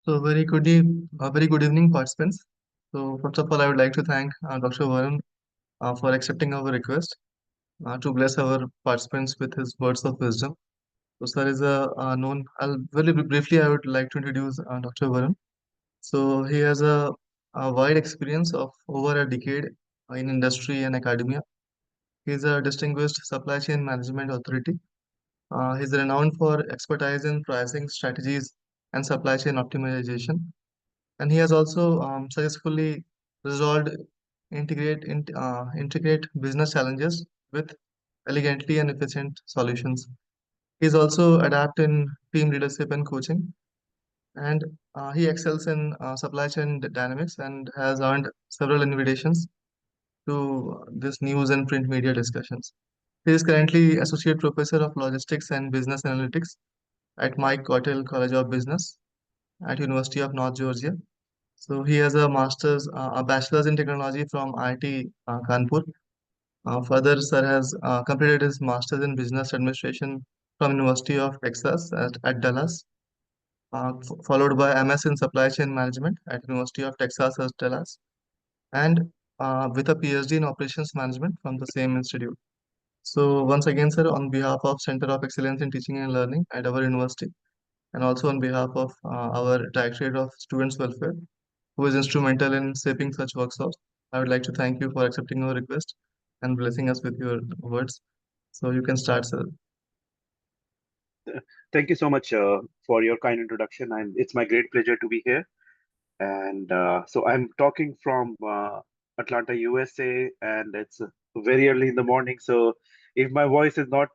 So very good evening, participants. So first of all, I would like to thank Dr. Varun for accepting our request to bless our participants with his words of wisdom. So sir is a known. I'll briefly I would like to introduce Dr. Varun. So he has a wide experience of over a decade in industry and academia. He is a distinguished supply chain management authority. He's renowned for expertise in pricing strategies and supply chain optimization, and he has also successfully resolved integrate business challenges with elegantly and efficient solutions. He is also adept in team leadership and coaching, and he excels in supply chain dynamics and has earned several invitations to this news and print media discussions. He is currently associate professor of logistics and business analytics at Mike Cottle College of Business at University of North Georgia. So he has a bachelor's in technology from IIT Kanpur. Further, sir has completed his master's in business administration from University of Texas at Dallas, followed by MS in supply chain management at University of Texas at Dallas, and with a PhD in operations management from the same institute. So once again, sir, on behalf of Center of Excellence in Teaching and Learning at our university, and also on behalf of our Directorate of Students Welfare, who is instrumental in shaping such workshops, I would like to thank you for accepting our request and blessing us with your words. So you can start, sir. Thank you so much for your kind introduction, and it's my great pleasure to be here. And so I'm talking from Atlanta, USA, and it's very early in the morning. So if my voice is not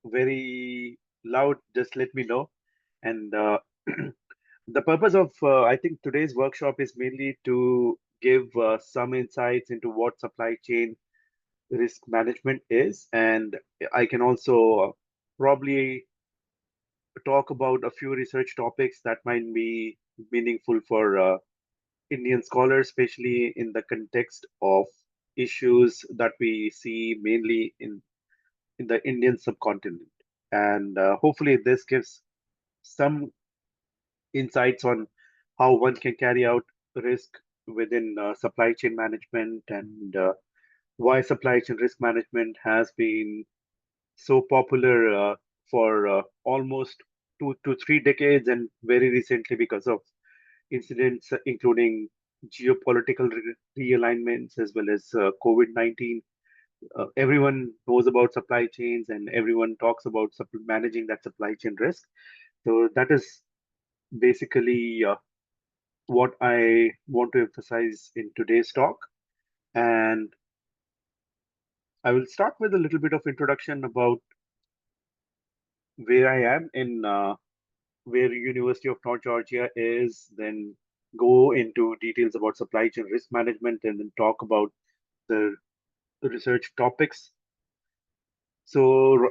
very loud, just let me know. And the purpose of, I think, today's workshop is mainly to give some insights into what supply chain risk management is. And I can also probably talk about a few research topics that might be meaningful for Indian scholars, especially in the context of issues that we see mainly in the Indian subcontinent. And hopefully, this gives some insights on how one can carry out risk within supply chain management and why supply chain risk management has been so popular for almost 2 to 3 decades, and very recently because of incidents including geopolitical realignments as well as COVID-19. Everyone knows about supply chains and everyone talks about managing that supply chain risk. So that is basically what I want to emphasize in today's talk. And I will start with a little bit of introduction about where I am in where University of North Georgia is, then go into details about supply chain risk management, and then talk about the research topics. So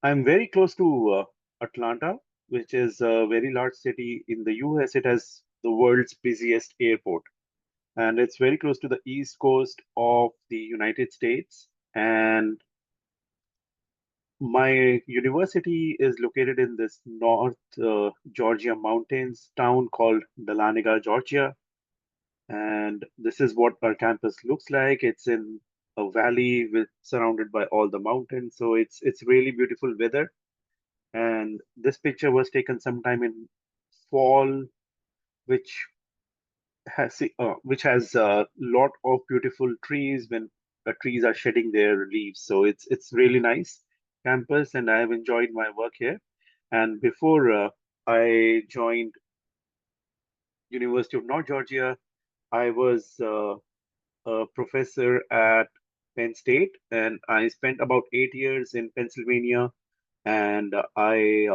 I'm very close to Atlanta, which is a very large city in the US. It has the world's busiest airport, and it's very close to the east coast of the United States. And my university is located in this North Georgia mountains town called Dahlonega, Georgia. And this is what our campus looks like. It's in a valley with surrounded by all the mountains. So it's really beautiful weather. And this picture was taken sometime in fall, which has a lot of beautiful trees when the trees are shedding their leaves. So it's really nice campus, and I have enjoyed my work here. And before I joined University of North Georgia, I was a professor at Penn State, and I spent about 8 years in Pennsylvania. And I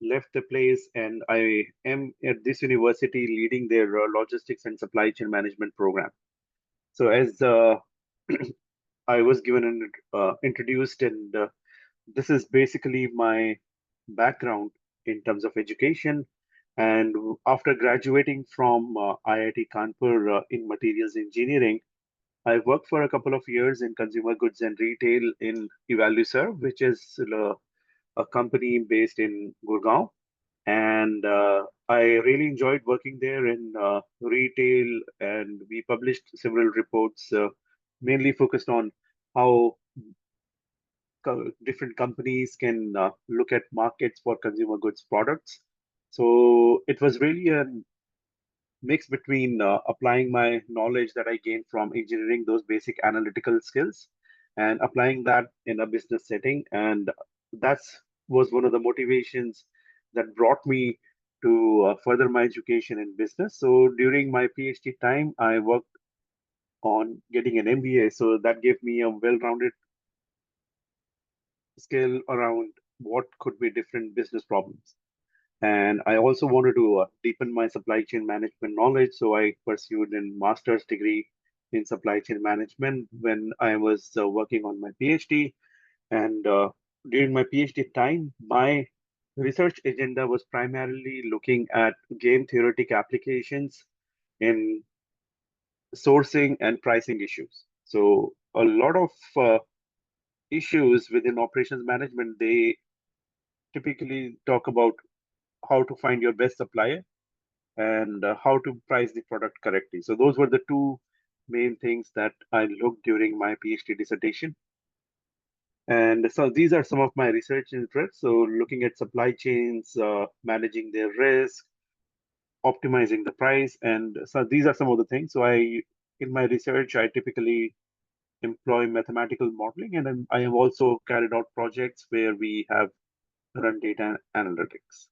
left the place, and I am at this university leading their logistics and supply chain management program. So as I was given and introduced, and this is basically my background in terms of education. And after graduating from IIT Kanpur in materials engineering, I worked for a couple of years in consumer goods and retail in Evalueserve, which is a company based in Gurgaon. And I really enjoyed working there in retail, and we published several reports, mainly focused on how different companies can look at markets for consumer goods products. So it was really a mix between applying my knowledge that I gained from engineering, those basic analytical skills, and applying that in a business setting. And that's was one of the motivations that brought me to further my education in business. So during my PhD time, I worked on getting an MBA. So that gave me a well-rounded skill around what could be different business problems. And I also wanted to deepen my supply chain management knowledge. So I pursued a master's degree in supply chain management when I was working on my PhD. And during my PhD time, my research agenda was primarily looking at game theoretic applications in sourcing and pricing issues. So a lot of issues within operations management, they typically talk about how to find your best supplier and how to price the product correctly. So those were the two main things that I looked during my PhD dissertation. And so these are some of my research interests. So looking at supply chains, managing their risk, optimizing the price, and so these are some of the things. So in my research, I typically employ mathematical modeling, and then I have also carried out projects where we have run data analytics.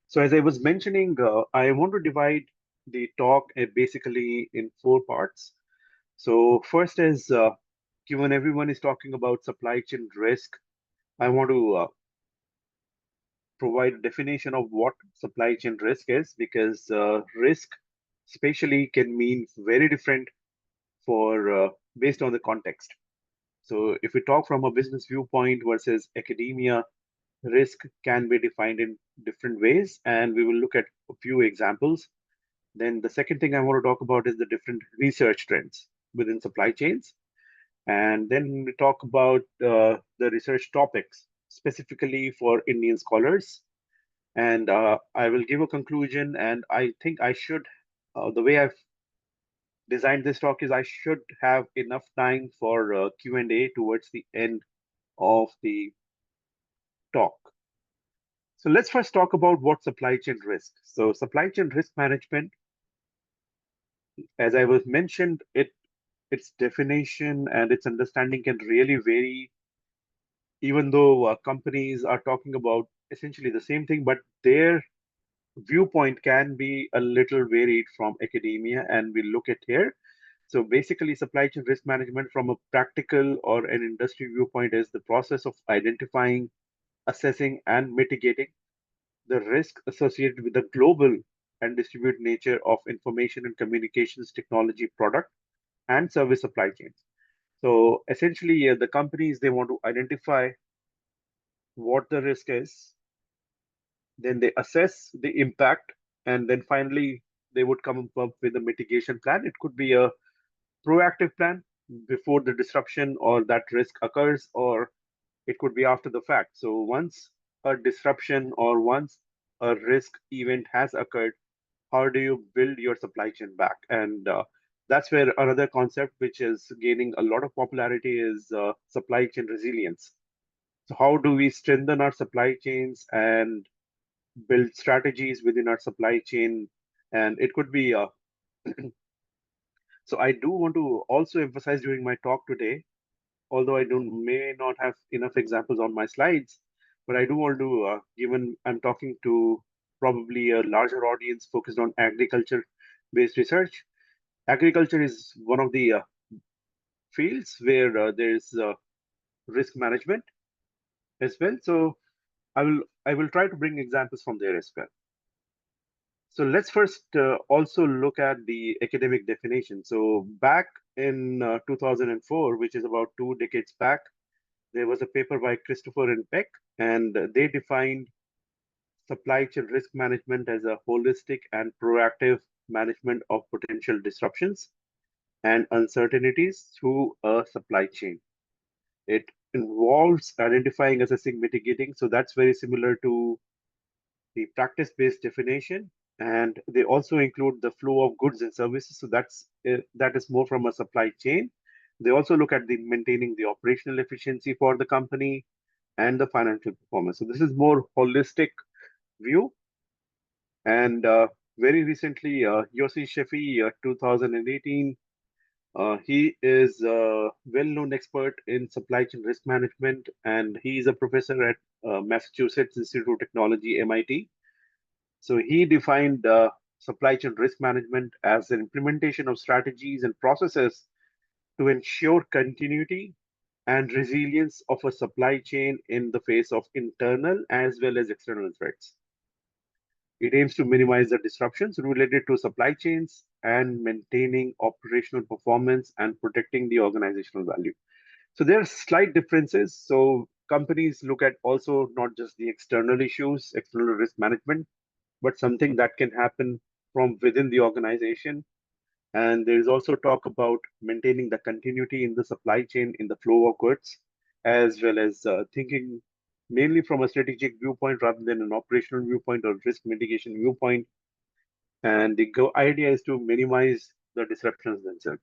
So as I was mentioning, I want to divide the talk basically in four parts. So first is, given everyone is talking about supply chain risk, I want to provide a definition of what supply chain risk is, because risk spatially can mean very different for based on the context. So if we talk from a business viewpoint versus academia, risk can be defined in different ways, and we will look at a few examples. Then the second thing I want to talk about is the different research trends within supply chains. And then we talk about the research topics specifically for Indian scholars. And I will give a conclusion. And I think I should, the way I've designed this talk is I should have enough time for Q&A towards the end of the talk. So let's first talk about what supply chain risk. So supply chain risk management, as I was mentioned, its definition and its understanding can really vary, even though companies are talking about essentially the same thing, but their viewpoint can be a little varied from academia, and we'll look at here. So basically, supply chain risk management from a practical or an industry viewpoint is the process of identifying, assessing, and mitigating the risk associated with the global and distributed nature of information and communications technology product and service supply chains. So essentially, the companies, they want to identify what the risk is, then they assess the impact, and then finally they would come up with a mitigation plan. It could be a proactive plan before the disruption or that risk occurs, or it could be after the fact. So once a disruption or once a risk event has occurred, how do you build your supply chain back? And that's where another concept which is gaining a lot of popularity is supply chain resilience. So how do we strengthen our supply chains and build strategies within our supply chain? And it could be so I do want to also emphasize during my talk today, although I don't may not have enough examples on my slides, but I do want to, given I'm talking to probably a larger audience focused on agriculture based research, agriculture is one of the fields where there's risk management as well. So I will try to bring examples from there as well. So let's first also look at the academic definition. So back in 2004, which is about 2 decades back, there was a paper by Christopher and Peck, and they defined supply chain risk management as a holistic and proactive management of potential disruptions and uncertainties through a supply chain. It involves identifying, assessing, mitigating. So that's very similar to the practice-based definition. And they also include the flow of goods and services. So that is more from a supply chain. They also look at the maintaining the operational efficiency for the company and the financial performance. So this is more holistic view. And very recently, Yossi Sheffi, 2018, he is a well-known expert in supply chain risk management, and he is a professor at Massachusetts Institute of Technology, MIT. So he defined supply chain risk management as an implementation of strategies and processes to ensure continuity and resilience of a supply chain in the face of internal as well as external threats. It aims to minimize the disruptions related to supply chains and maintaining operational performance and protecting the organizational value. So there are slight differences. So companies look at also not just the external issues, external risk management, but something that can happen from within the organization. And there is also talk about maintaining the continuity in the supply chain in the flow of goods, as well as thinking mainly from a strategic viewpoint rather than an operational viewpoint or risk mitigation viewpoint. And the idea is to minimize the disruptions themselves.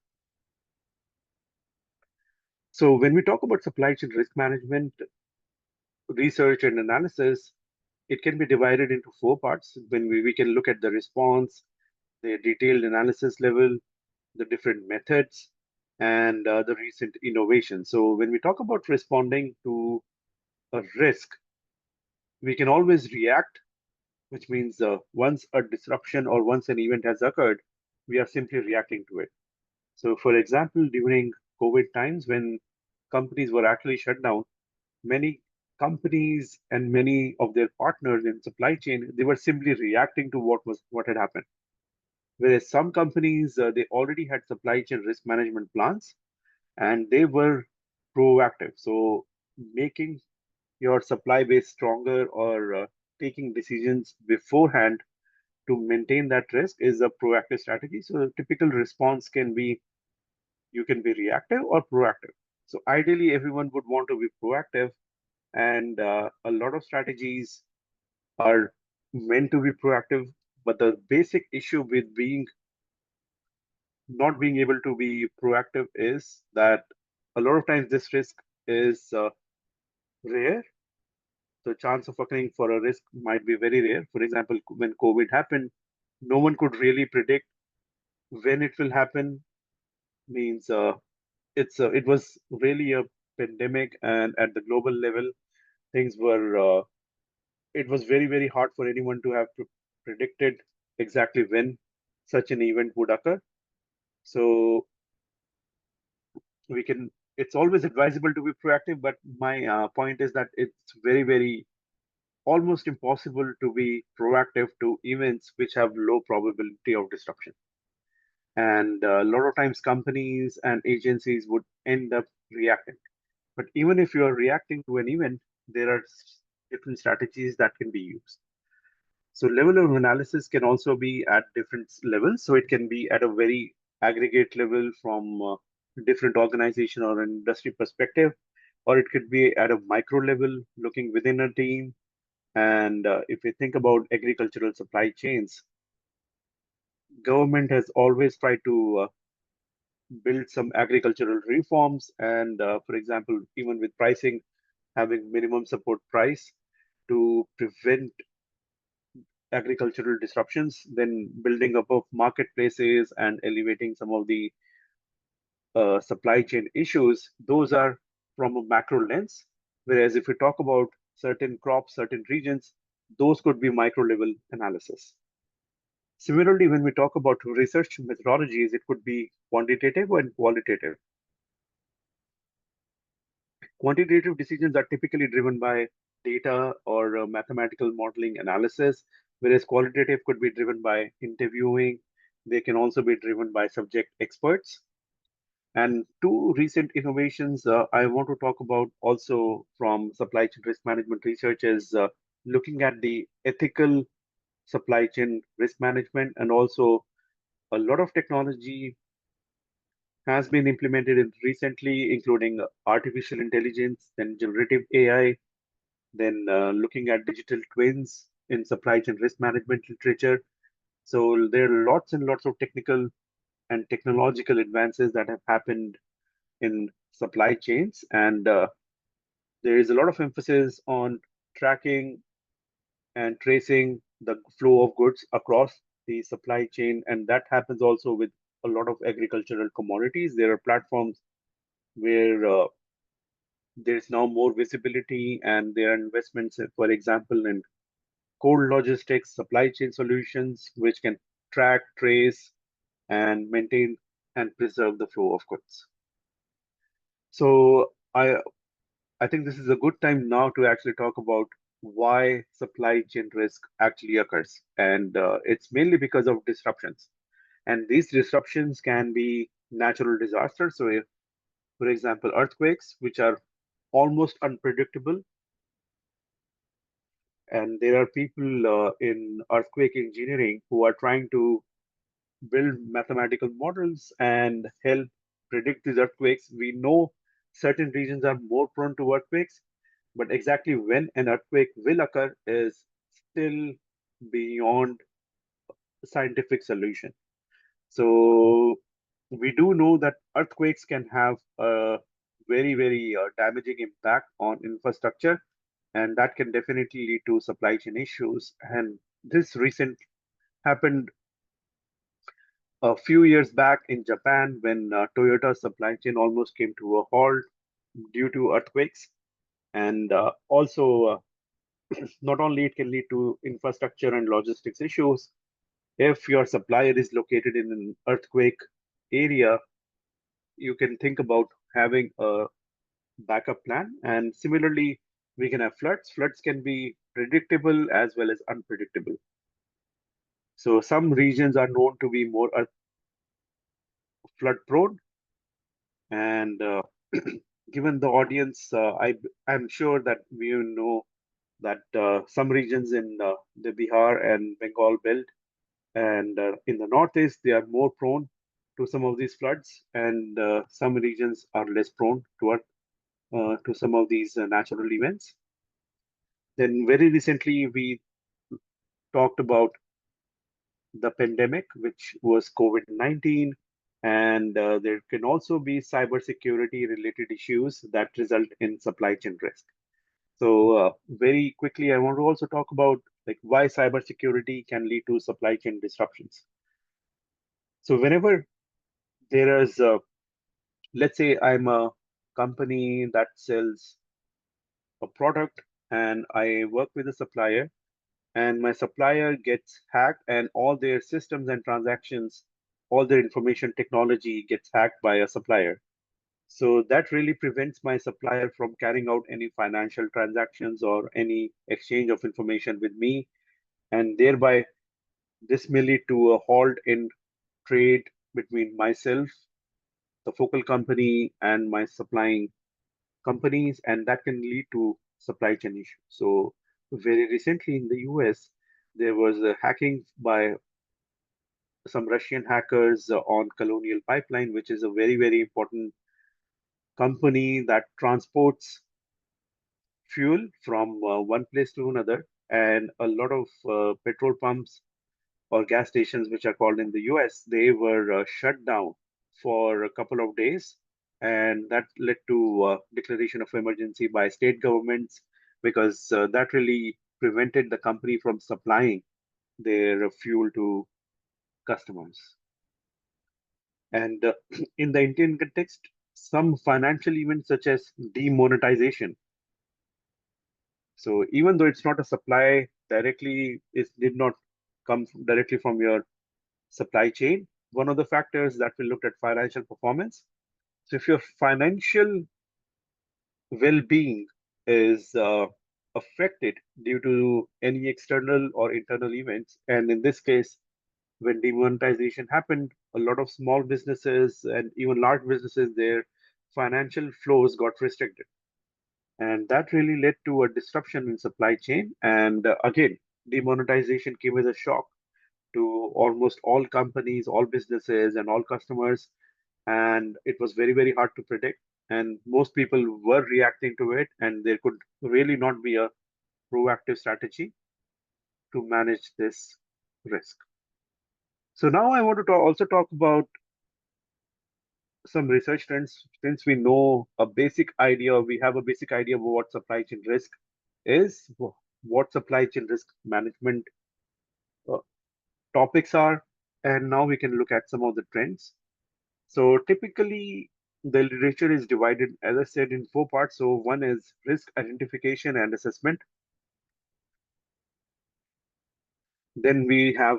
So when we talk about supply chain risk management, research and analysis, it can be divided into four parts. When we can look at the response, the detailed analysis level, the different methods, and the recent innovation. So when we talk about responding to a risk, we can always react, which means once a disruption or once an event has occurred, we are simply reacting to it. So for example, during COVID times when companies were actually shut down, many companies and many of their partners in supply chain, they were simply reacting to what had happened. Whereas some companies, they already had supply chain risk management plans and they were proactive. So making your supply base stronger or taking decisions beforehand to maintain that risk is a proactive strategy. So the typical response can be you can be reactive or proactive. So ideally, everyone would want to be proactive, and a lot of strategies are meant to be proactive. But the basic issue with being not being able to be proactive is that a lot of times this risk is rare. The chance of occurring for a risk might be very rare. For example, when COVID happened, no one could really predict when it will happen. Means it was really a pandemic, and at the global level, things were. It was very hard for anyone to have predicted exactly when such an event would occur. So we can. It's always advisable to be proactive, but my point is that it's very almost impossible to be proactive to events which have low probability of disruption. And a lot of times companies and agencies would end up reacting. But even if you are reacting to an event, there are different strategies that can be used. So level of analysis can also be at different levels. So it can be at a very aggregate level from different organization or an industry perspective, or it could be at a micro level looking within a team. And if we think about agricultural supply chains, government has always tried to build some agricultural reforms. And for example, even with pricing, having minimum support price to prevent agricultural disruptions, then building up of marketplaces and elevating some of the supply chain issues, those are from a macro lens. Whereas if we talk about certain crops, certain regions, those could be micro level analysis. Similarly, when we talk about research methodologies, it could be quantitative and qualitative. Quantitative decisions are typically driven by data or mathematical modeling analysis, whereas qualitative could be driven by interviewing. They can also be driven by subject experts. And two recent innovations I want to talk about also from supply chain risk management research is looking at the ethical supply chain risk management, and also a lot of technology has been implemented recently, including artificial intelligence, then generative AI, then looking at digital twins in supply chain risk management literature. So there are lots and lots of technical and technological advances that have happened in supply chains, and there is a lot of emphasis on tracking and tracing the flow of goods across the supply chain, and that happens also with a lot of agricultural commodities. There are platforms where there's now more visibility, and there are investments, for example, in cold logistics, supply chain solutions, which can track, trace, and maintain and preserve the flow of goods. So I think this is a good time now to actually talk about why supply chain risk actually occurs, and it's mainly because of disruptions. And these disruptions can be natural disasters. So, if, for example, earthquakes, which are almost unpredictable, and there are people in earthquake engineering who are trying to build mathematical models and help predict these earthquakes. We know certain regions are more prone to earthquakes, but exactly when an earthquake will occur is still beyond scientific solution. So we do know that earthquakes can have a very damaging impact on infrastructure, and that can definitely lead to supply chain issues. And this recent happened a few years back in Japan when Toyota's supply chain almost came to a halt due to earthquakes. And also, not only it can lead to infrastructure and logistics issues, if your supplier is located in an earthquake area, you can think about having a backup plan. And similarly, we can have floods. Floods can be predictable as well as unpredictable. So some regions are known to be more flood prone, and given the audience, I'm sure that we know that some regions in the Bihar and Bengal belt and in the northeast they are more prone to some of these floods, and some regions are less prone to some of these natural events. Then very recently we talked about the pandemic, which was COVID-19, and there can also be cybersecurity related issues that result in supply chain risk. So very quickly, I want to also talk about like why cybersecurity can lead to supply chain disruptions. So whenever there is, let's say I'm a company that sells a product and I work with a supplier, and my supplier gets hacked and all their systems and transactions, all their information technology gets hacked by a supplier. So that really prevents my supplier from carrying out any financial transactions or any exchange of information with me. And thereby, this may lead to a halt in trade between myself, the focal company, and my supplying companies, and that can lead to supply chain issues. So very recently in the US, there was a hacking by some Russian hackers on Colonial Pipeline, which is a very important company that transports fuel from one place to another. And a lot of petrol pumps or gas stations, which are called in the US, they were shut down for a couple of days. And that led to declaration of emergency by state governments, because that really prevented the company from supplying their fuel to customers. And in the Indian context, some financial events such as demonetization. So even though it's not a supply directly, it did not come directly from your supply chain. One of the factors that we looked at financial performance. So if your financial well-being is affected due to any external or internal events, and in this case, when demonetization happened, a lot of small businesses and even large businesses, their financial flows got restricted. And that really led to a disruption in supply chain. And again, demonetization came as a shock to almost all companies, all businesses, and all customers. and it was very, very hard to predict. And most people were reacting to it, and there could really not be a proactive strategy to manage this risk. So now I want to also talk about some research trends. Since we know a basic idea, we have a basic idea of what supply chain risk is, what supply chain risk management uh, topics are, and now we can look at some of the trends. So typically, the literature is divided, as I said, in four parts. So one is risk identification and assessment. Then we have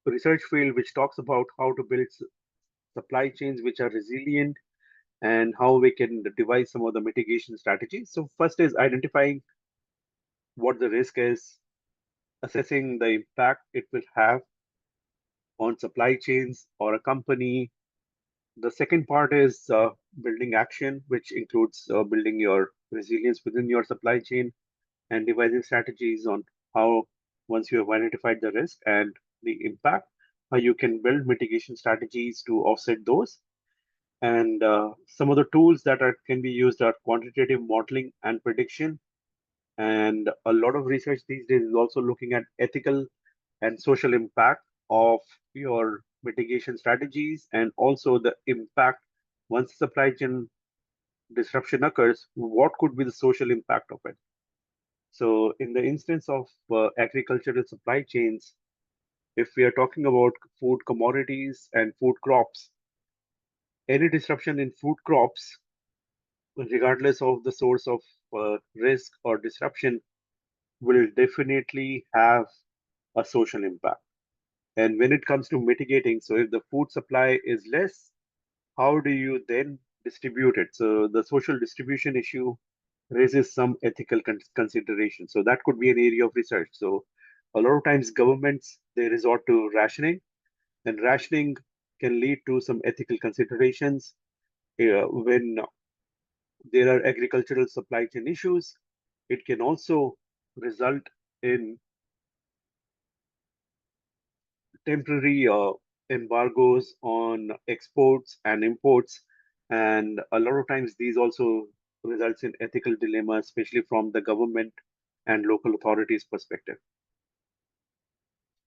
research field, which talks about how to build supply chains which are resilient and how we can devise some of the mitigation strategies. So first is identifying what the risk is, assessing the impact it will have on supply chains or a company. The second part is building action, which includes building your resilience within your supply chain and devising strategies on how, once you have identified the risk and the impact, how you can build mitigation strategies to offset those. And some of the tools that can be used are quantitative modeling and prediction. And a lot of research these days is also looking at ethical and social impact of your mitigation strategies, and also the impact once supply chain disruption occurs, what could be the social impact of it. So in the instance of agricultural supply chains, if we are talking about food commodities and food crops, any disruption in food crops, regardless of the source of risk or disruption, will definitely have a social impact. And when it comes to mitigating, so if the food supply is less, how do you then distribute it? So the social distribution issue raises some ethical consideration. So that could be an area of research. So a lot of times governments, they resort to rationing, and rationing can lead to some ethical considerations when there are agricultural supply chain issues. It can also result in temporary embargoes on exports and imports. And a lot of times these also results in ethical dilemmas, especially from the government and local authorities perspective.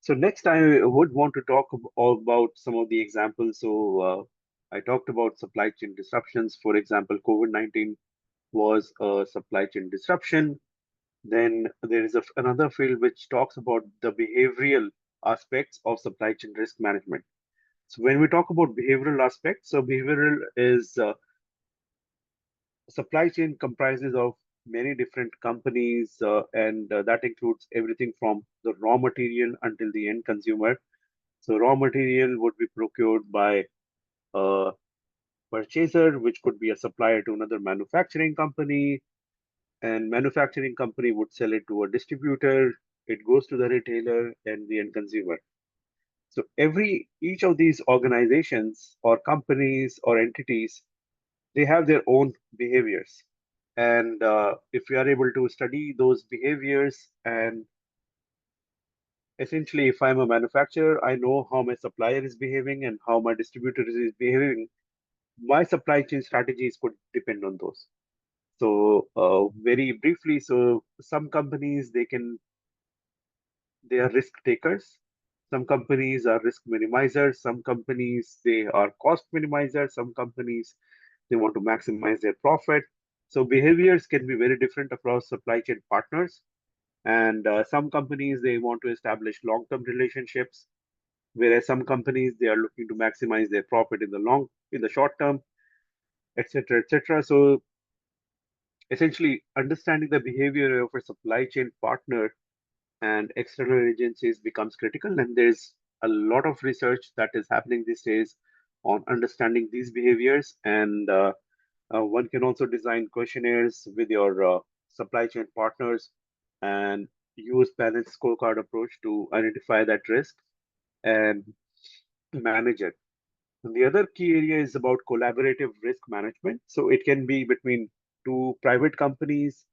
So next I would want to talk about some of the examples. So I talked about supply chain disruptions. For example, COVID-19 was a supply chain disruption. Then there is another field which talks about the behavioral aspects of supply chain risk management. So when we talk about behavioral aspects, so behavioral is supply chain comprises of many different companies, and that includes everything from the raw material until the end consumer. So raw material would be procured by a purchaser, which could be a supplier to another manufacturing company, and manufacturing company would sell it to a distributor. It goes to the retailer and the end consumer. So each of these organizations or companies or entities, they have their own behaviors. And if we are able to study those behaviors, and essentially, if I'm a manufacturer, I know how my supplier is behaving and how my distributor is behaving. My supply chain strategies could depend on those. So, very briefly, so some companies they are risk takers. Some companies are risk minimizers. Some companies they are cost minimizers. Some companies they want to maximize their profit. So behaviors can be very different across supply chain partners. And some companies they want to establish long-term relationships, whereas some companies they are looking to maximize their profit in the short term, etc., etc. So essentially, understanding the behavior of a supply chain partner and external agencies becomes critical. And there's a lot of research that is happening these days on understanding these behaviors. And one can also design questionnaires with your supply chain partners and use balanced scorecard approach to identify that risk and manage it. And the other key area is about collaborative risk management. So it can be between two private companies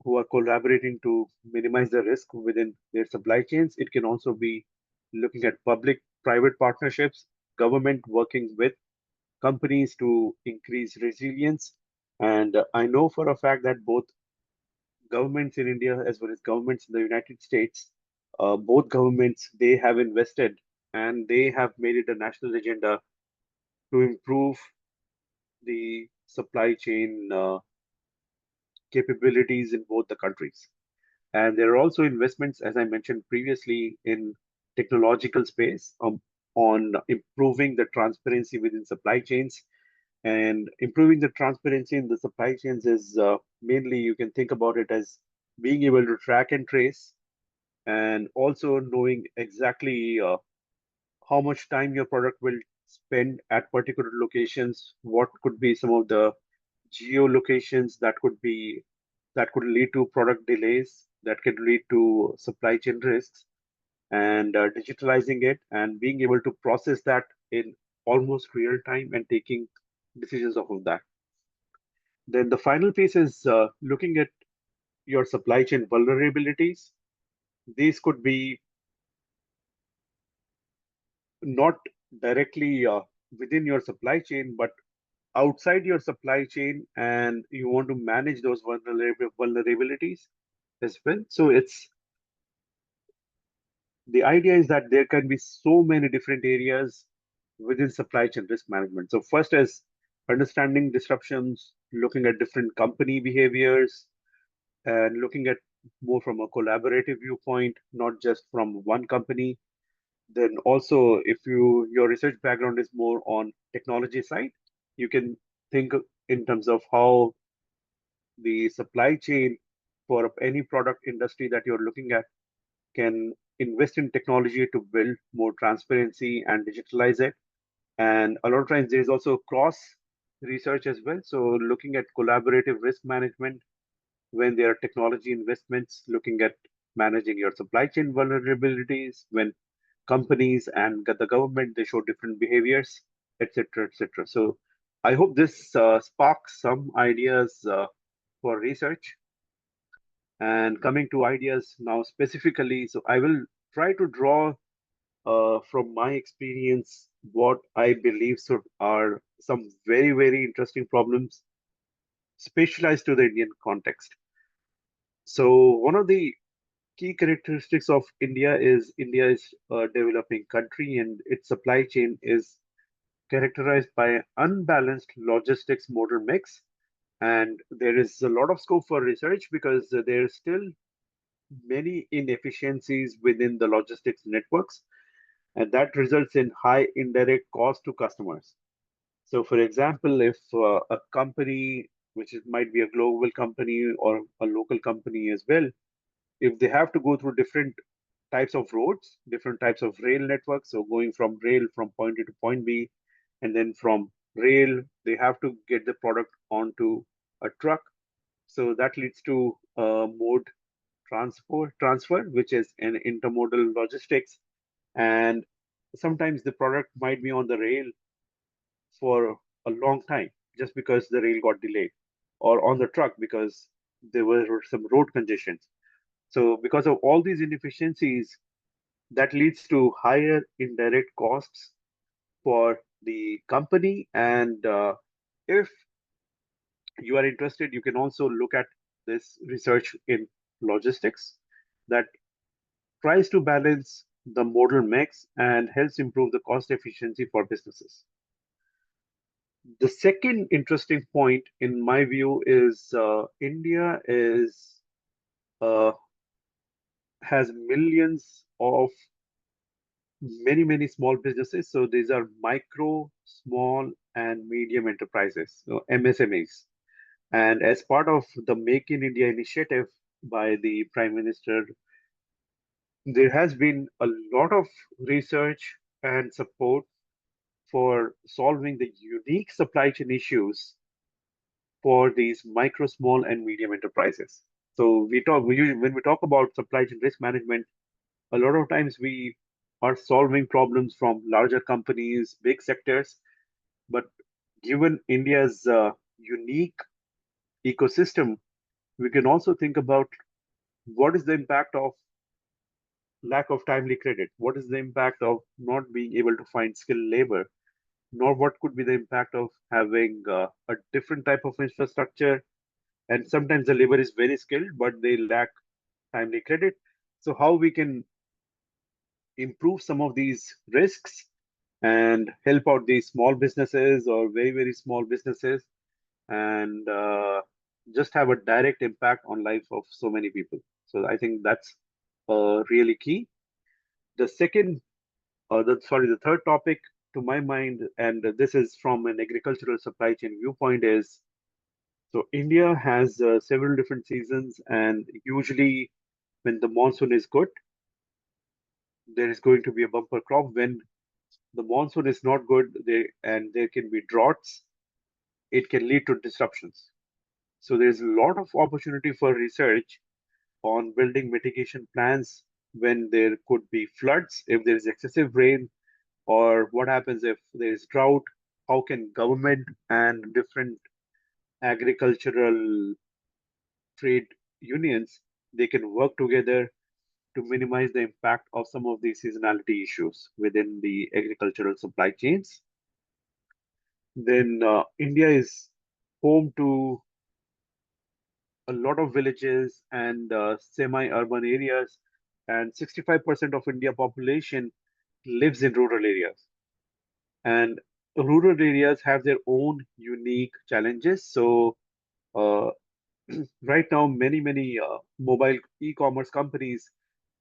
who are collaborating to minimize the risk within their supply chains. It can also be looking at public private partnerships, government working with companies to increase resilience. And I know for a fact that both governments in India as well as governments in the United States, both governments, they have invested and they have made it a national agenda to improve the supply chain capabilities in both the countries. And there are also investments, as I mentioned previously, in technological space on improving the transparency within supply chains. And improving the transparency in the supply chains is mainly you can think about it as being able to track and trace, and also knowing exactly how much time your product will spend at particular locations, what could be some of the geolocations that could lead to product delays, that could lead to supply chain risks, and digitalizing it and being able to process that in almost real time and taking decisions off of that. Then the final piece is looking at your supply chain vulnerabilities. These could be not directly within your supply chain, but outside your supply chain, and you want to manage those vulnerabilities as well. So it's the idea is that there can be so many different areas within supply chain risk management. So first is understanding disruptions, looking at different company behaviors, and looking at more from a collaborative viewpoint, not just from one company. Then also, if your research background is more on technology side, you can think in terms of how the supply chain for any product industry that you're looking at can invest in technology to build more transparency and digitalize it. And a lot of times there's also cross research as well. So looking at collaborative risk management when there are technology investments, looking at managing your supply chain vulnerabilities when companies and the government they show different behaviors, etc., etc. So I hope this sparks some ideas for research. And coming to ideas now specifically, so I will try to draw from my experience what I believe are some very, very interesting problems specialized to the Indian context. So one of the key characteristics of India is a developing country and its supply chain is characterized by unbalanced logistics model mix. And there is a lot of scope for research because there are still many inefficiencies within the logistics networks, and that results in high indirect cost to customers. So, for example, if a company, might be a global company or a local company as well, if they have to go through different types of roads, different types of rail networks, so going from rail from point A to point B, and then from rail, they have to get the product onto a truck. So that leads to mode transfer, which is an intermodal logistics. And sometimes the product might be on the rail for a long time just because the rail got delayed, or on the truck because there were some road congestions. So because of all these inefficiencies, that leads to higher indirect costs for the company. And if you are interested, you can also look at this research in logistics that tries to balance the modal mix and helps improve the cost efficiency for businesses. The second interesting point, in my view, is India is has millions of many small businesses. So these are micro, small, and medium enterprises, so MSMEs. And as part of the Make in India initiative by the Prime Minister, there has been a lot of research and support for solving the unique supply chain issues for these micro, small, and medium enterprises. So when we talk about supply chain risk management, a lot of times we are solving problems from larger companies, big sectors, but given India's unique ecosystem, we can also think about what is the impact of lack of timely credit? What is the impact of not being able to find skilled labor? nor what could be the impact of having a different type of infrastructure. And sometimes the labor is very skilled, but they lack timely credit. So how we can improve some of these risks and help out these small businesses or very, very small businesses, and just have a direct impact on life of so many people. So I think that's really key. The second, the third topic to my mind, and this is from an agricultural supply chain viewpoint, is so India has several different seasons, and usually when the monsoon is good, there is going to be a bumper crop. When the monsoon is not good, and there can be droughts, it can lead to disruptions. So there's a lot of opportunity for research on building mitigation plans when there could be floods, if there is excessive rain, or what happens if there is drought. How can government and different agricultural trade unions, they can work together to minimize the impact of some of these seasonality issues within the agricultural supply chains. Then India is home to a lot of villages and semi-urban areas, and 65% of India population lives in rural areas. And rural areas have their own unique challenges. So uh, right now, many mobile e-commerce companies,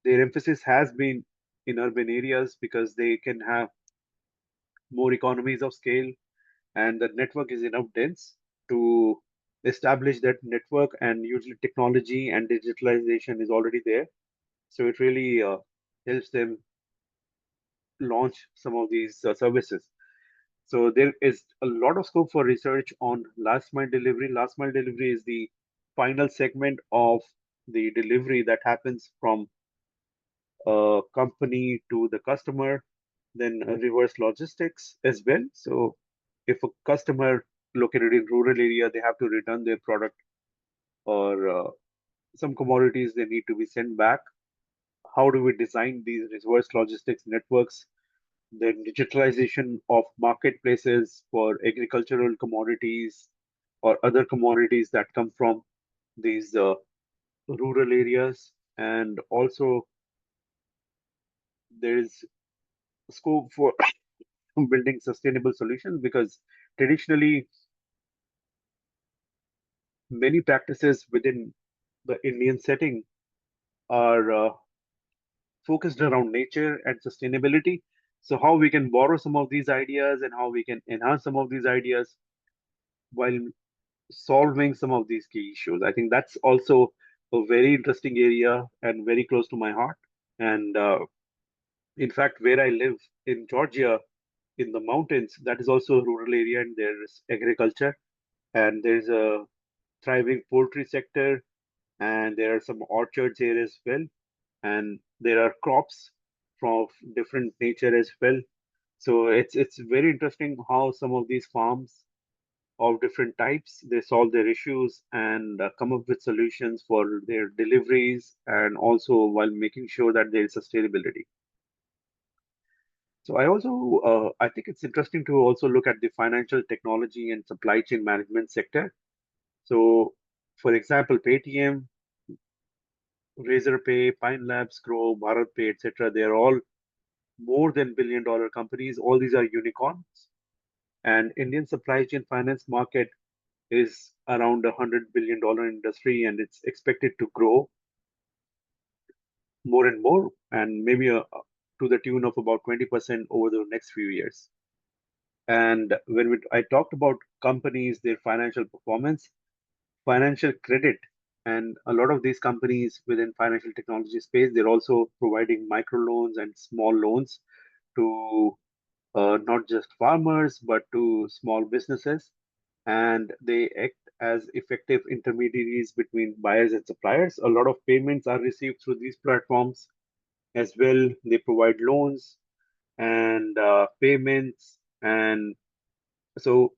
their emphasis has been in urban areas because they can have more economies of scale, and the network is enough dense to establish that network, and usually technology and digitalization is already there. So it really helps them launch some of these services. So there is a lot of scope for research on last mile delivery. Last mile delivery is the final segment of the delivery that happens from a company to the customer, then reverse logistics as well. So if a customer located in rural area, they have to return their product, or some commodities they need to be sent back. How do we design these reverse logistics networks? Then digitalization of marketplaces for agricultural commodities or other commodities that come from these rural areas. And also there is scope for building sustainable solutions, because traditionally many practices within the Indian setting are focused around nature and sustainability. So how we can borrow some of these ideas and how we can enhance some of these ideas while solving some of these key issues. I think that's also a very interesting area and very close to my heart. And in fact, where I live in Georgia, in the mountains, that is also a rural area, and there's agriculture, and there's a thriving poultry sector, and there are some orchards here as well, and there are crops from different nature as well. So it's very interesting how some of these farms of different types, they solve their issues and come up with solutions for their deliveries, and also while making sure that there is sustainability. So I think it's interesting to also look at the financial technology and supply chain management sector. So for example, Paytm, Razorpay, Pine Labs, Grow, BharatPay, etc. They are all more than billion-dollar companies. All these are unicorns. And Indian supply chain finance market is around $100 billion industry, and it's expected to grow more and more, and maybe to the tune of about 20% over the next few years. And I talked about companies, their financial performance, financial credit, and a lot of these companies within financial technology space, they're also providing micro loans and small loans to not just farmers but to small businesses, and they act as effective intermediaries between buyers and suppliers. A lot of payments are received through these platforms as well. They provide loans and payments, and so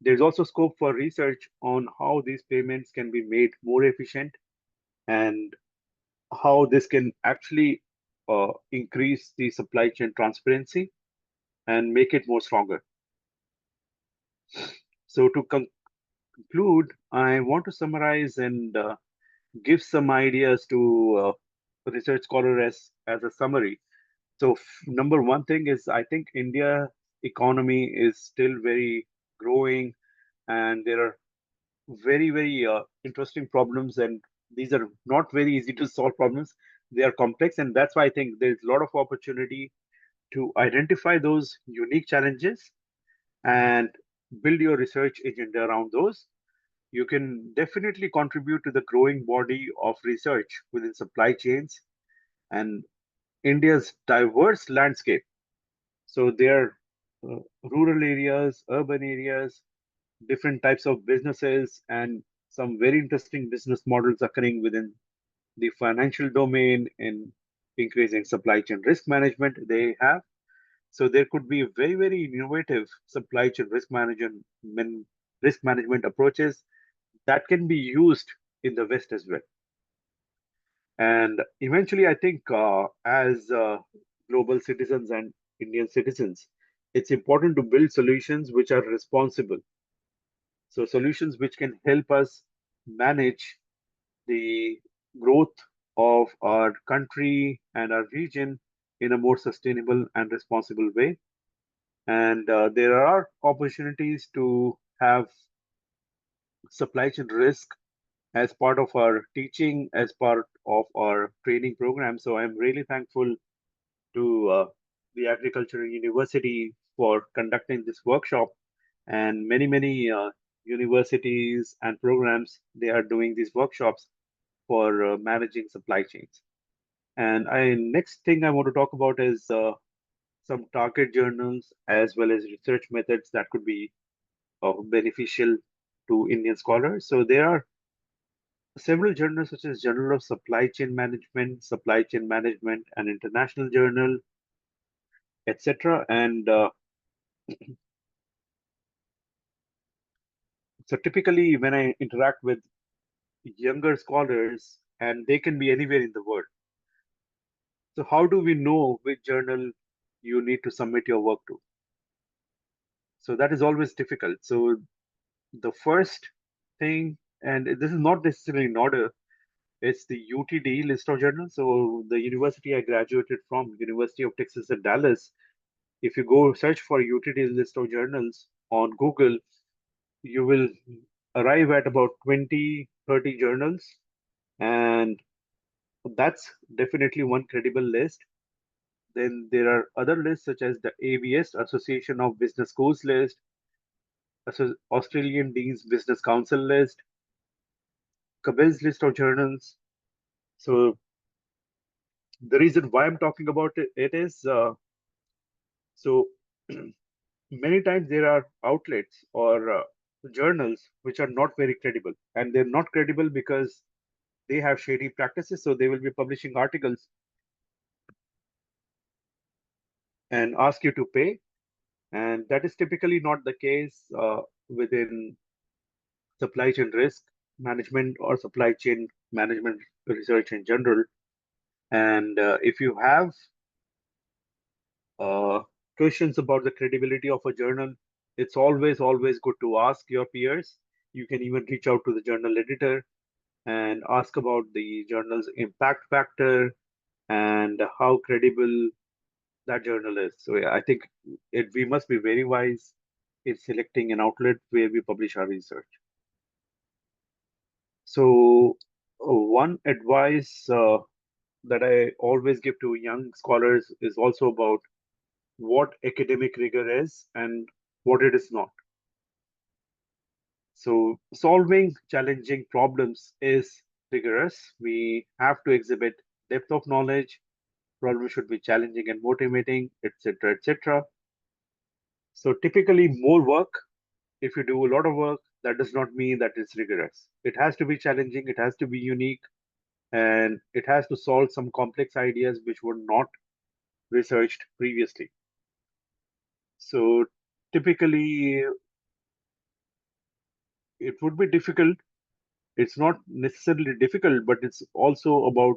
there's also scope for research on how these payments can be made more efficient, and how this can actually increase the supply chain transparency. and make it more stronger. So to conclude, I want to summarize and give some ideas to research scholar as a summary. So number one thing is I think India economy is still very growing, and there are very interesting problems, and these are not very easy to solve problems. They are complex, and that's why I think there's a lot of opportunity to identify those unique challenges and build your research agenda around those. You can definitely contribute to the growing body of research within supply chains and India's diverse landscape. So there are rural areas, urban areas, different types of businesses, and some very interesting business models occurring within the financial domain in increasing supply chain risk management they have. So there could be very innovative supply chain risk management approaches that can be used in the West as well. And eventually, I think as global citizens and Indian citizens, it's important to build solutions which are responsible. So solutions which can help us manage the growth of our country and our region in a more sustainable and responsible way. And there are opportunities to have supply chain risk as part of our teaching, as part of our training program. So I'm really thankful to the Agricultural University for conducting this workshop, and many universities and programs they are doing these workshops for managing supply chains. And I next thing I want to talk about is some target journals as well as research methods that could be beneficial to Indian scholars. So there are several journals such as Journal of Supply Chain Management, and International Journal, etc. And so typically when I interact with younger scholars, and they can be anywhere in the world. So how do we know which journal you need to submit your work to? So that is always difficult. So the first thing, and this is not necessarily in order, it's the UTD list of journals. So the university I graduated from, University of Texas at Dallas, if you go search for UTD list of journals on Google, you will arrive at about 20-30 journals, and that's definitely one credible list. Then there are other lists such as the ABS, Association of Business Schools list, Australian Dean's Business Council list, Cabell's list of journals. So the reason why I'm talking about it is so many times there are outlets or journals which are not very credible, and they're not credible because they have shady practices. So they will be publishing articles and ask you to pay, and that is typically not the case within supply chain risk management or supply chain management research in general. And if you have uh, questions about the credibility of a journal, it's always good to ask your peers. You can even reach out to the journal editor and ask about the journal's impact factor and how credible that journal is. So yeah, I think we must be very wise in selecting an outlet where we publish our research. So one advice that I always give to young scholars is also about what academic rigor is and what it is not. So solving challenging problems is rigorous. We have to exhibit depth of knowledge. Problem should be challenging and motivating, etc., etc. So typically more work. If you do a lot of work, that does not mean that it's rigorous. It has to be challenging, it has to be unique, and it has to solve some complex ideas which were not researched previously. So typically, it would be difficult. It's not necessarily difficult, but it's also about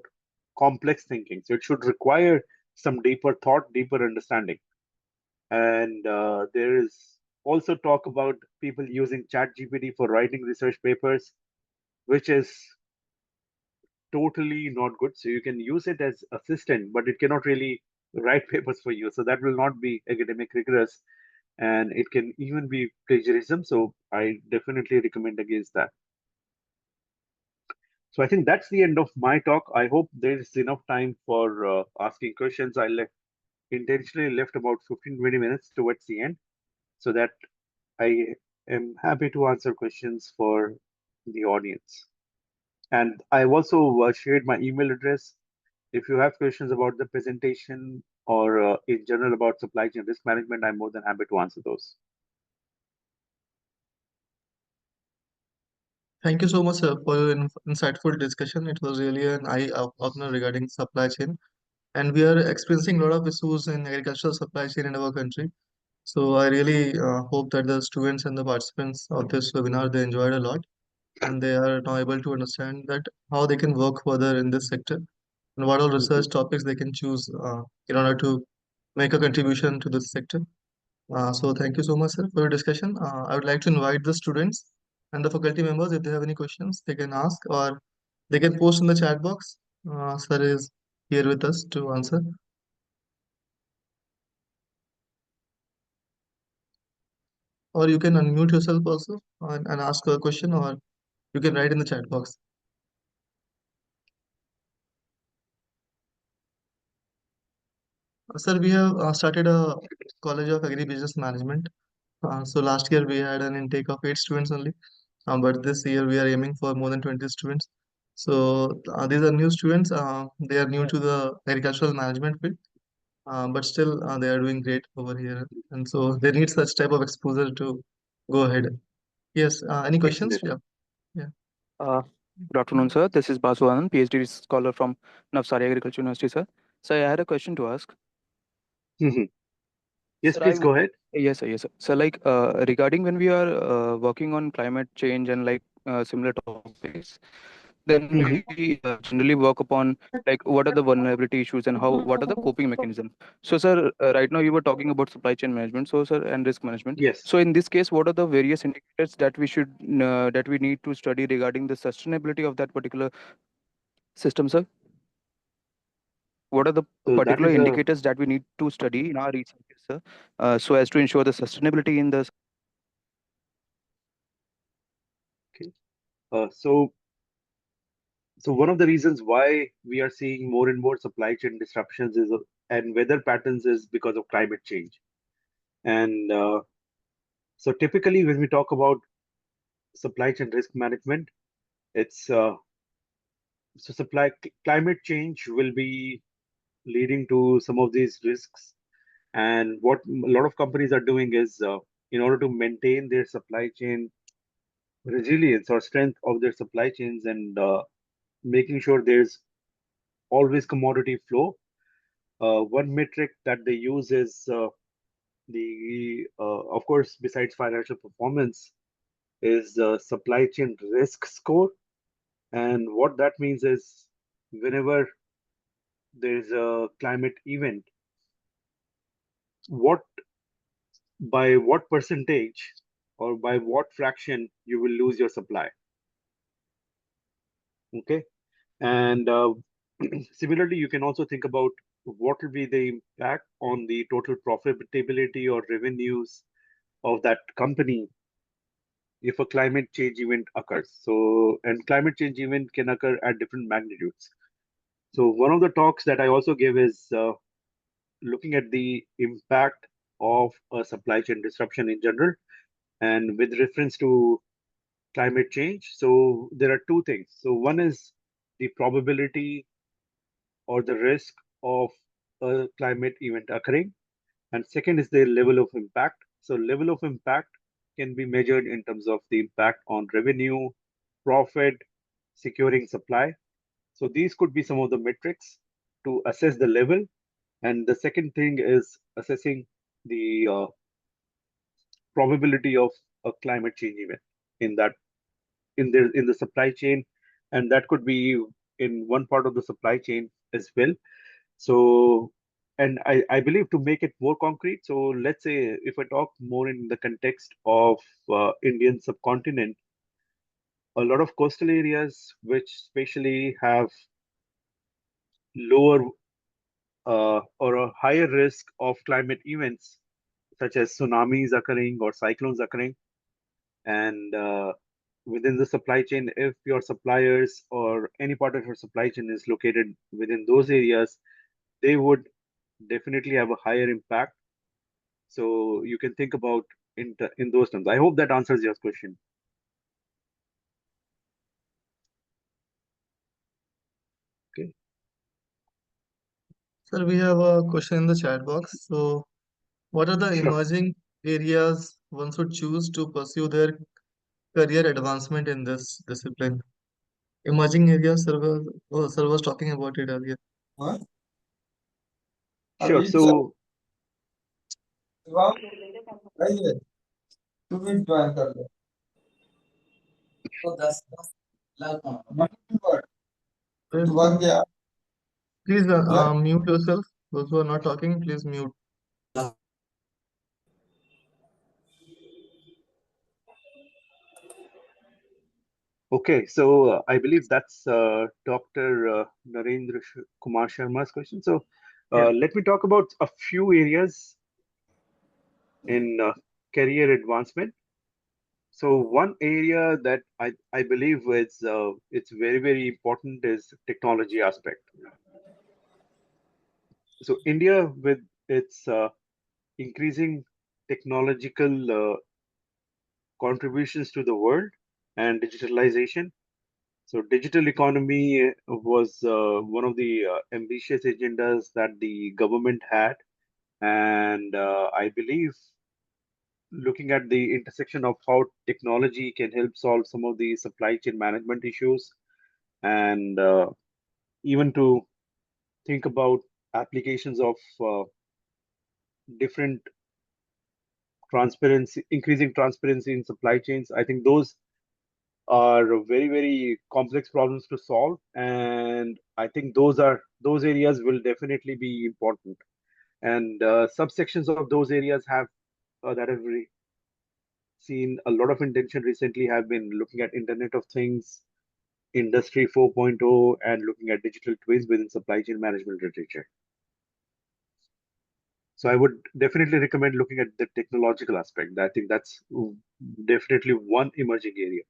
complex thinking. So it should require some deeper thought, deeper understanding. And there is also talk about people using ChatGPT for writing research papers, which is totally not good. So you can use it as assistant, but it cannot really write papers for you. So that will not be academic rigorous, and it can even be plagiarism. So I definitely recommend against that. So I think that's the end of my talk. I hope there's enough time for asking questions. Intentionally left about 15-20 minutes towards the end so that I am happy to answer questions for the audience. And I've also shared my email address. If you have questions about the presentation or in general about supply chain risk management, I'm more than happy to answer those. Thank you so much, sir, for your insightful discussion. It was really an eye-opener regarding supply chain, and we are experiencing a lot of issues in agricultural supply chain in our country. So I really hope that the students and the participants of this webinar they enjoyed a lot, and they are now able to understand that how they can work further in this sector and what all Mhm. research topics they can choose in order to make a contribution to this sector. So thank you so much, sir, for your discussion. I would like to invite the students and the faculty members if they have any questions, they can ask or they can post in the chat box. Sir is here with us to answer. Or you can unmute yourself also and ask a question, or you can write in the chat box. Sir, we have started a College of Agribusiness Management. So last year we had an intake of 8 students only, but this year we are aiming for more than 20 students. So these are new students. They are new to the agricultural management field, but still they are doing great over here. And so they need such type of exposure to go ahead. Yes. Any questions? Excellent. Yeah. Yeah. Uh, Good afternoon, sir. This is Basu Anand, PhD scholar from Navsari Agriculture University, sir. So I had a question to ask. Mhm. Yes, Sir, I please w- go ahead. yes, sir, yes, sir. So regarding when we are working on climate change and similar topics, then Mhm. we generally work upon what are the vulnerability issues and how what are the coping mechanism. So, sir, right now you were talking about supply chain management, so sir, and risk management. Yes. So, in this case, what are the various indicators that we need to study regarding the sustainability of that particular system, sir? What are the So that particular is a indicators that we need to study in our research, sir, so as to ensure the sustainability in the. okay. So one of the reasons why we are seeing more and more supply chain disruptions is and weather patterns is because of climate change. And so typically when we talk about supply chain risk management, it's so climate change will be leading to some of these risks. And what a lot of companies are doing is in order to maintain their supply chain resilience or strength of their supply chains and making sure there's always commodity flow. One metric that they use is of course, besides financial performance, is supply chain risk score. And what that means is whenever there's a climate event, what by what percentage or by what fraction you will lose your supply. Okay. And similarly, you can also think about what will be the impact on the total profitability or revenues of that company if a climate change event occurs. So, and climate change event can occur at different magnitudes. So, one of the talks that I also gave is looking at the impact of a supply chain disruption in general and with reference to climate change. So, there are two things. So, one is the probability or the risk of a climate event occurring, and second is the level of impact. So, level of impact can be measured in terms of the impact on revenue, profit, securing supply. So, these could be some of the metrics to assess the level. And the second thing is assessing the probability of a climate change event in that in the supply chain, and that could be in one part of the supply chain as well. So, and I believe to make it more concrete, so let's say if I talk more in the context of Indian subcontinent, a lot of coastal areas which especially have lower or a higher risk of climate events such as tsunamis occurring or cyclones occurring, and within the supply chain, if your suppliers or any part of your supply chain is located within those areas, they would definitely have a higher impact. So you can think about in those terms. I hope that answers your question. Okay. Sir, we have a question in the chat box. So, what are the Sure. emerging areas one should choose to pursue their career advancement in this discipline? Emerging areas, sir was talking about it earlier. हाँ? Sure. अभी So Shivang नहीं है तू भी join कर ले तो 10 lakh YouTuber Please, तू भाग गया please join mute yourself. Those who are not talking, please mute. okay. So I believe that's Dr. Narendra Kumar Sharma's question. So Yeah. let me talk about a few areas in career advancement. So one area that I believe is it's very important is technology aspect. So India with its increasing technological contributions to the world and digitalization. So digital economy was one of the ambitious agendas that the government had, and I believe looking at the intersection of how technology can help solve some of the supply chain management issues, and even to think about applications of different transparency, increasing transparency in supply chains. I think those are very complex problems to solve, and I think those areas will definitely be important. And subsections of those areas have that have seen a lot of intention recently have been looking at Internet of Things, Industry 4.0, and looking at digital twins within supply chain management literature. So I would definitely recommend looking at the technological aspect. I think that's definitely one emerging area.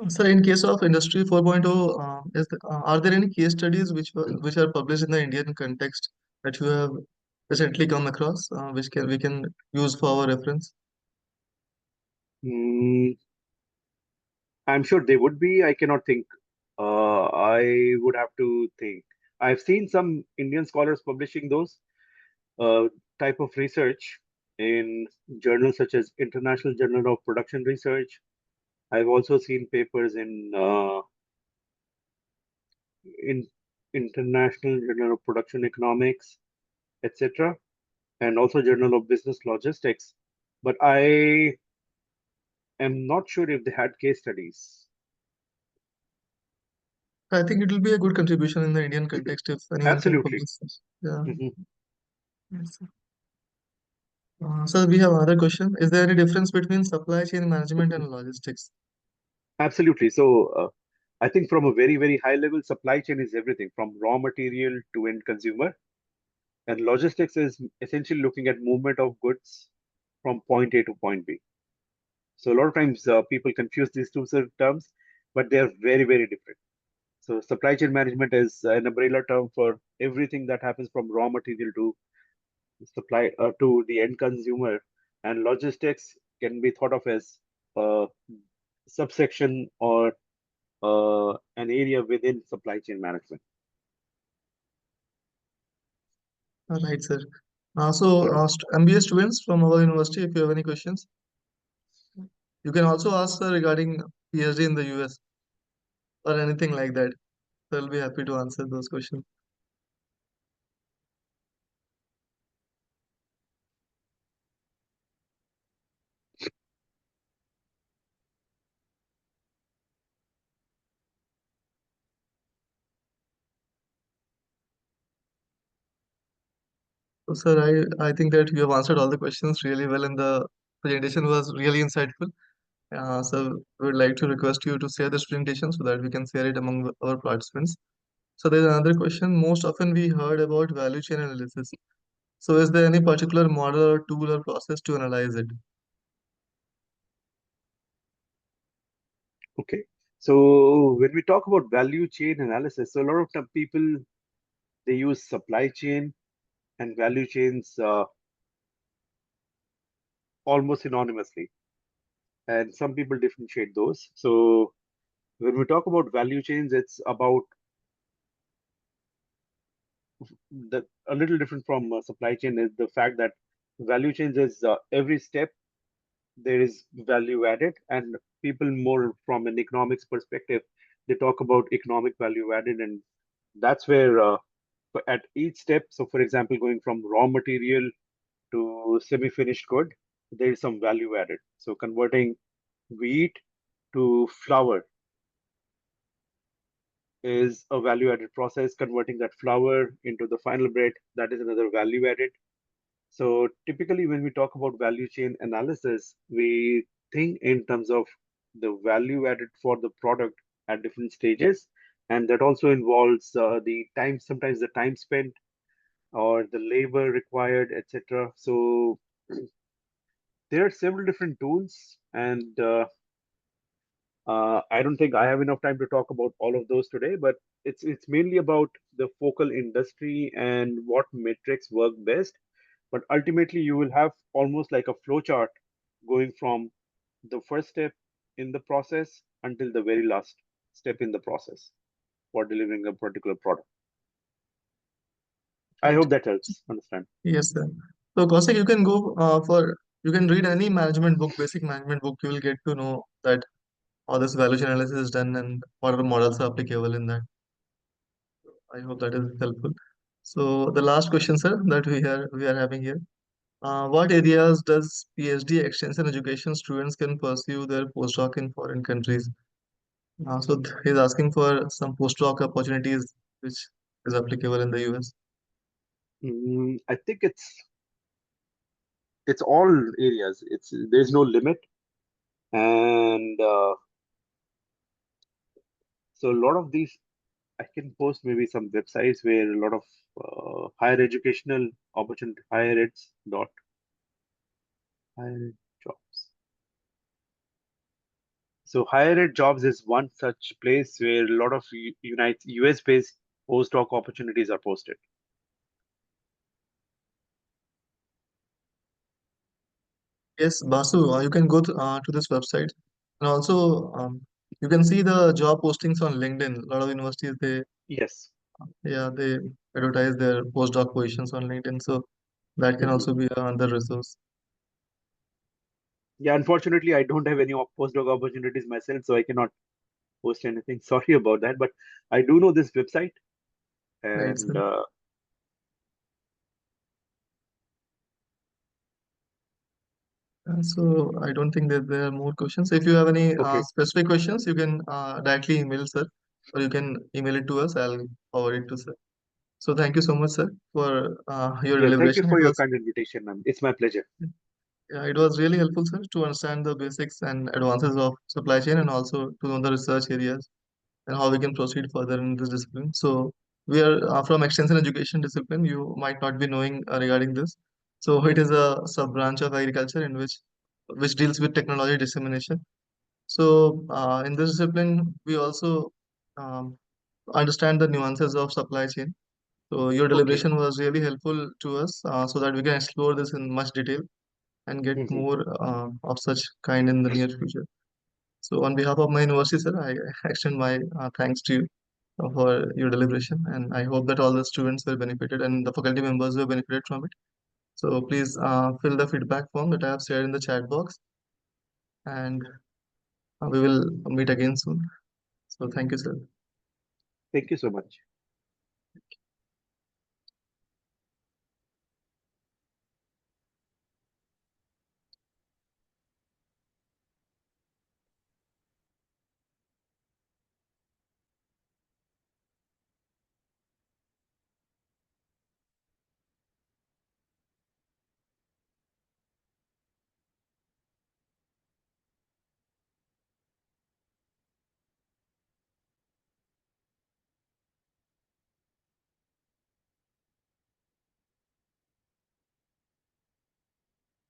Sir, in case of Industry 4.0, are there any case studies which are published in the Indian context that you have recently come across, which we can use for our reference? Mm, I'm sure they would be. I cannot think. I would have to think. I've seen some Indian scholars publishing those uh, type of research in journals such as International Journal of Production Research. I've also seen papers in International Journal of Production Economics, etc., and also Journal of Business Logistics. But I am not sure if they had case studies. I think it will be a good contribution in the Indian context if anyone can Absolutely. publish this. Yeah. Mhm. Yes, sir. Sir, we have another question. Is there any difference between supply chain management and logistics? Absolutely. So I think from a very high level, supply chain is everything from raw material to end consumer. And logistics is essentially looking at movement of goods from point A to point B. So a lot of times people confuse these two terms, but they are very different. So supply chain management is an umbrella term for everything that happens from raw material to supply to the end consumer, and logistics can be thought of as a subsection or an area within supply chain management. Right, sir. MBA students from our university, if you have any questions, you can also ask sir regarding PhD in the US or anything like that. So I'll be happy to answer those questions. So, sir, I think that you have answered all the questions really well, and the presentation was really insightful. So, we would like to request you to share this presentation so that we can share it among our participants. So, there's another question. Most often we heard about value chain analysis. So, is there any particular model or tool or process to analyze it? Okay. So when we talk about value chain analysis, so a lot of time people they use supply chain and value chains almost synonymously, and some people differentiate those. So when we talk about value chains, it's about the a little different from supply chain is the fact that value chains is every step there is value added, and people more from an economics perspective they talk about economic value added, and that's where at each step, so for example going from raw material to semi-finished good, there is some value added. So converting wheat to flour is a value added process. Converting that flour into the final bread, that is another value added. So typically when we talk about value chain analysis, we think in terms of the value added for the product at different stages. And that also involves the time, sometimes the time spent or the labor required, etc. So there are several different tools, and I don't think I have enough time to talk about all of those today. But it's mainly about the focal industry and what metrics work best. But ultimately, you will have almost like a flow chart going from the first step in the process until the very last step in the process for delivering a particular product. I Right. hope that helps understand. Yes, sir. So, Kaushik, you can go you can read any management book, basic management book. You will get to know that how this value chain analysis is done and what are the models are applicable in that. I hope that is helpful. So, the last question, sir, that we are having here. What areas does PhD extension education students can pursue their postdoc in foreign countries? He's asking for some postdoc opportunities which is applicable in the US. I think it's all areas. It's there's no limit, and so a lot of these I can post maybe some websites where a lot of higher educational opportunity, higher eds dot higher ed jobs. So higher ed jobs is one such place where a lot of US based postdoc opportunities are posted. Yes, Basu, you can go to this website, and also you can see the job postings on LinkedIn. A lot of universities Yes. they advertise their postdoc positions on LinkedIn, so that can Mhm. also be another resource. Yeah, unfortunately, I don't have any postdoc opportunities myself, so I cannot post anything. Sorry about that, but I do know this website, Right, and sir. So I don't think that there are more questions. If you have any okay. specific questions, you can directly email sir, or you can email it to us. I'll forward it to sir. So thank you so much, sir, for your Yeah, thank you deliberation. for your kind invitation, ma'am. It's my pleasure. It was really helpful, sir, to understand the basics and advances of supply chain and also to know the research areas and how we can proceed further in this discipline. So we are from extension education discipline. You might not be knowing regarding this. So it is a sub branch of agriculture in which deals with technology dissemination. So in this discipline, we also um, understand the nuances of supply chain. So your Okay. deliberation was really helpful to us so that we can explore this in much detail and get Mhm. more of such kind in the near future. So on behalf of my university, sir, I extend my thanks to you for your deliberation, and I hope that all the students were benefited and the faculty members were benefited from it. So please fill the feedback form that I have shared in the chat box, and we will meet again soon. So thank you, sir. Thank you so much.